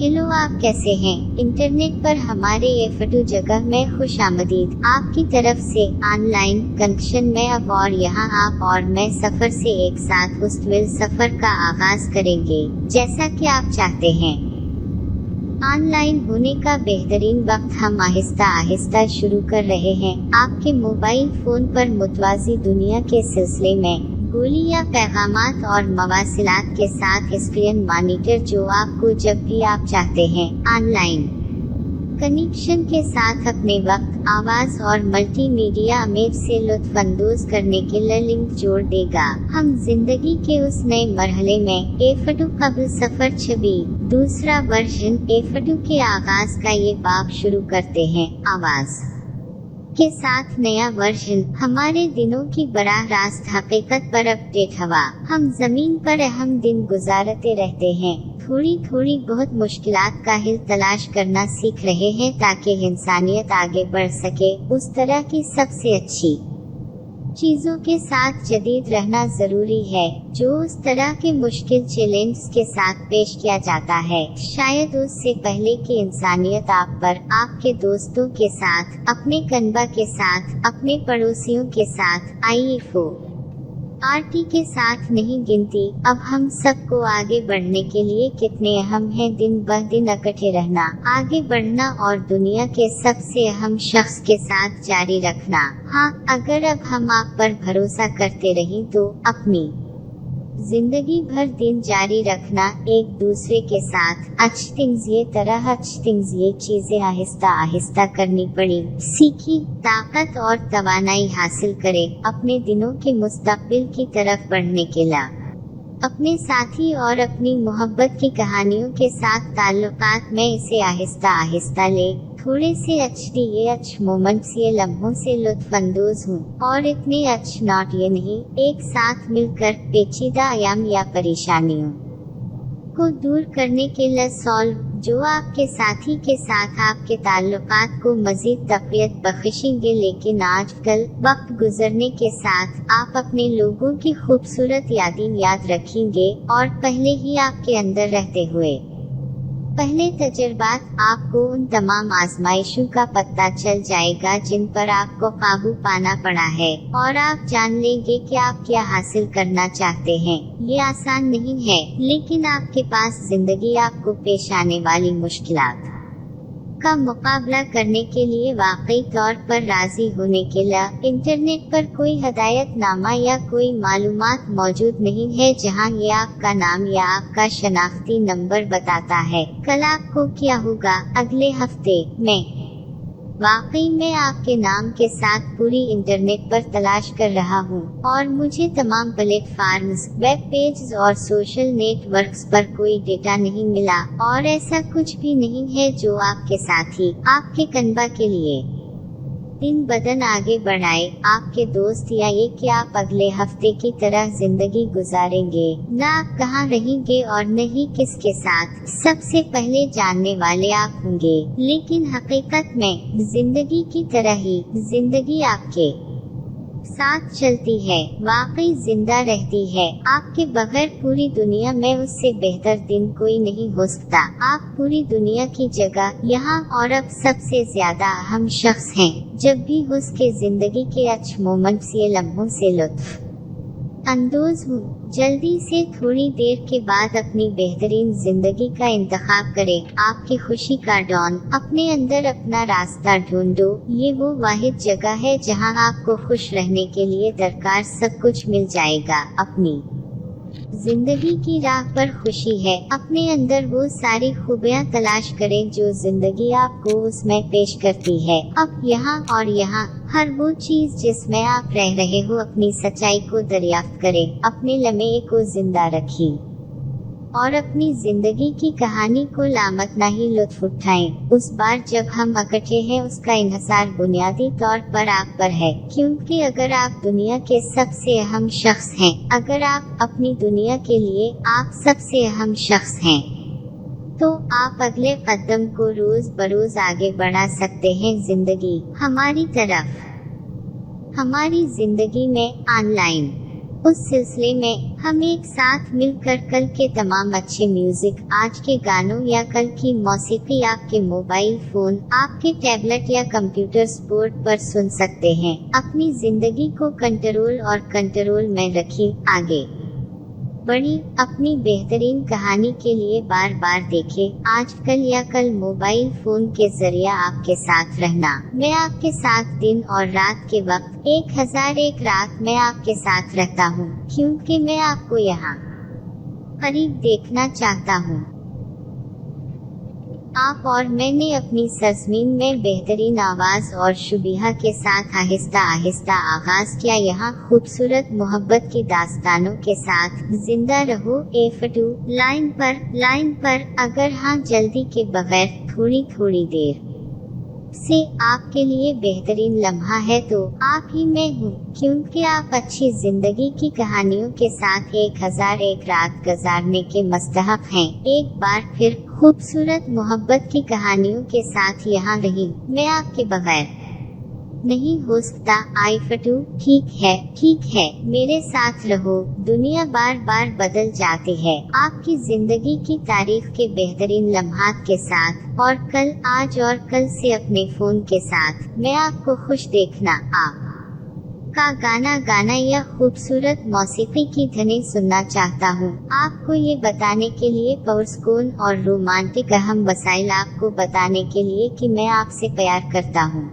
Hello, आप कैसे हैं? इंटरनेट पर हमारे एफटू जगह में खुश आमदीद। आपकी तरफ से ऑनलाइन कनेक्शन में अब और यहाँ आप और मैं सफर से एक साथ मुस्तकिल सफर का आगाज करेंगे, जैसा कि आप चाहते हैं। ऑनलाइन होने का बेहतरीन वक्त हम आहिस्ता आहिस्ता शुरू कर रहे हैं। आपके मोबाइल फोन पर मुतवाज़ी दुनिया के सिलसिले में गोली या पैगामात और मवासिलात के साथ स्क्रीन मॉनिटर, जो आपको जब भी आप चाहते हैं ऑनलाइन कनेक्शन के साथ अपने वक्त, आवाज और मल्टीमीडिया इमेज से लुत्फ अंदोज करने के लिए लिंक जोड़ देगा। हम जिंदगी के उस नए मरहले में एफटू कबल सफर छवि दूसरा वर्जन एफटू के आगाज का ये बाब शुरू करते हैं। आवाज के साथ नया वर्जन हमारे दिनों की बराह रास्त हकीकत पर अपडेट हवा। हम जमीन पर अहम दिन गुजारते रहते हैं, थोड़ी थोड़ी बहुत मुश्किलात का हिल तलाश करना सीख रहे हैं ताकि इंसानियत आगे बढ़ सके। उस तरह की सबसे अच्छी चीजों के साथ जदीद रहना जरूरी है, जो उस तरह के मुश्किल चैलेंज के साथ पेश किया जाता है। शायद उससे पहले कि इंसानियत आप पर, आपके दोस्तों के साथ, अपने कनबा के साथ, अपने पड़ोसियों के साथ, आरटी के साथ नहीं गिनती। अब हम सबको आगे बढ़ने के लिए कितने अहम है दिन ब दिन इकट्ठे रहना, आगे बढ़ना और दुनिया के सबसे अहम शख्स के साथ जारी रखना। हाँ, अगर अब हम आप पर भरोसा करते रहें तो अपनी जिंदगी भर दिन जारी रखना एक दूसरे के साथ। ये चीजें आहिस्ता आहिस्ता करनी पड़ी, सीखी, ताकत और तवानाई हासिल करे अपने दिनों के मुस्तकबिल की तरफ बढ़ने के लिए। अपने साथी और अपनी मोहब्बत की कहानियों के साथ ताल्लुकात में इसे आहिस्ता आहिस्ता ले। थोड़े से मोमेंट्स, ये लम्हों से लुत्फ अंदोज हूँ, और इतने नॉट ये नहीं, एक साथ मिलकर पेचीदा आयाम या परेशानियों को दूर करने के लिए सॉल्व, जो आपके साथी के साथ आपके ताल्लुकात को मजीद तक़वियत बख्शेंगे। लेकिन आजकल वक्त गुजरने के साथ आप अपने लोगों की खूबसूरत यादें याद रखेंगे, और पहले ही आपके अंदर रहते हुए पहले तजुर्बात, आपको उन तमाम आजमाइशों का पता चल जाएगा जिन पर आपको काबू पाना पड़ा है, और आप जान लेंगे कि आप क्या हासिल करना चाहते हैं। ये आसान नहीं है, लेकिन आपके पास जिंदगी आपको पेश आने वाली मुश्किलात का मुकाबला करने के लिए वाकई तौर पर राजी होने के लिए इंटरनेट पर कोई हदायतनामा या कोई मालूमात मौजूद नहीं है जहां ये आपका नाम या आपका शनाख्ती नंबर बताता है कल आपको क्या होगा अगले हफ्ते में। वाकई मैं आपके नाम के साथ पूरी इंटरनेट पर तलाश कर रहा हूँ, और मुझे तमाम प्लेटफार्म्स, वेब पेज और सोशल नेटवर्क्स पर कोई डेटा नहीं मिला, और ऐसा कुछ भी नहीं है जो आपके साथी, आपके कनबा के लिए दिन बदन आगे बढ़ाए, आपके दोस्त, या ये कि आप अगले हफ्ते की तरह जिंदगी गुजारेंगे। न आप कहाँ रहेंगे और न ही किसके साथ, सबसे पहले जानने वाले आप होंगे। लेकिन हकीकत में जिंदगी की तरह ही जिंदगी आपके साथ चलती है, वाकई जिंदा रहती है। आपके बगैर पूरी दुनिया में उससे बेहतर दिन कोई नहीं हो सकता। आप पूरी दुनिया की जगह, यहाँ और अब सबसे ज्यादा अहम शख्स हैं, जब भी उसके जिंदगी के मोमेंट्स, ये लम्हों से लुत्फ अंदोज हूँ। जल्दी से थोड़ी देर के बाद अपनी बेहतरीन जिंदगी का इंतखाब करें, आपकी खुशी का डॉन, अपने अंदर अपना रास्ता ढूंढो। ये वो वाहिद जगह है जहां आपको खुश रहने के लिए दरकार सब कुछ मिल जाएगा। अपनी जिंदगी की राह पर खुशी है, अपने अंदर वो सारी खूबियाँ तलाश करें जो जिंदगी आपको उसमें पेश करती है। अब यहाँ और यहाँ हर वो चीज जिसमें आप रह रहे हो, अपनी सच्चाई को दरियाफ्त करें, अपने लम्हे को जिंदा रखें, और अपनी जिंदगी की कहानी को लामतना ही लुत्फ उठाएं। उस बार जब हम इकट्ठे हैं, उसका इन्हिसार बुनियादी तौर पर आप पर है, क्योंकि अगर आप दुनिया के सबसे अहम शख्स हैं, अगर आप अपनी दुनिया के लिए आप सबसे अहम शख्स हैं, तो आप अगले कदम को रोज बरोज आगे बढ़ा सकते हैं। जिंदगी हमारी तरफ, हमारी जिंदगी में ऑनलाइन उस सिलसिले में हम एक साथ मिलकर कल के तमाम अच्छे म्यूजिक, आज के गानों या कल की मौसीकी आपके मोबाइल फोन, आपके टैबलेट या कंप्यूटर स्पोर्ट पर सुन सकते हैं। अपनी जिंदगी को कंट्रोल में रखिए। आगे बढ़ी अपनी बेहतरीन कहानी के लिए बार बार देखें। आज कल या कल मोबाइल फोन के जरिए आपके साथ रहना। मैं आपके साथ दिन और रात के वक्त 1001 रात में आपके साथ रहता हूँ, क्योंकि मैं आपको यहाँ करीब देखना चाहता हूँ। आप और मैंने अपनी सरजमीन में बेहतरीन आवाज और शुबिहा के साथ आहिस्ता आहिस्ता आगाज किया। यहाँ खूबसूरत मोहब्बत की दास्तानों के साथ जिंदा रहो। F2 लाइन पर अगर हाँ जल्दी के बगैर थोड़ी देर से आपके लिए बेहतरीन लम्हा है तो आप ही मैं हूँ, क्योंकि आप अच्छी जिंदगी की कहानियों के साथ 1001 रात गुजारने के मुस्तहक हैं। एक बार फिर खूबसूरत मोहब्बत की कहानियों के साथ यहाँ रही। मैं आपके बगैर नहीं हो सकता। F2 ठीक है मेरे साथ रहो। दुनिया बार बार बदल जाती है, आपकी जिंदगी की तारीख के बेहतरीन लम्हात के साथ, और कल, आज और कल से अपने फोन के साथ मैं आपको खुश देखना, आप का गाना या खूबसूरत मौसीकी की धुनें सुनना चाहता हूँ। आपको ये बताने के लिए पुरस्कून और रोमांटिक अहम वसाइल आपको बताने के लिए कि मैं आपसे प्यार करता हूँ।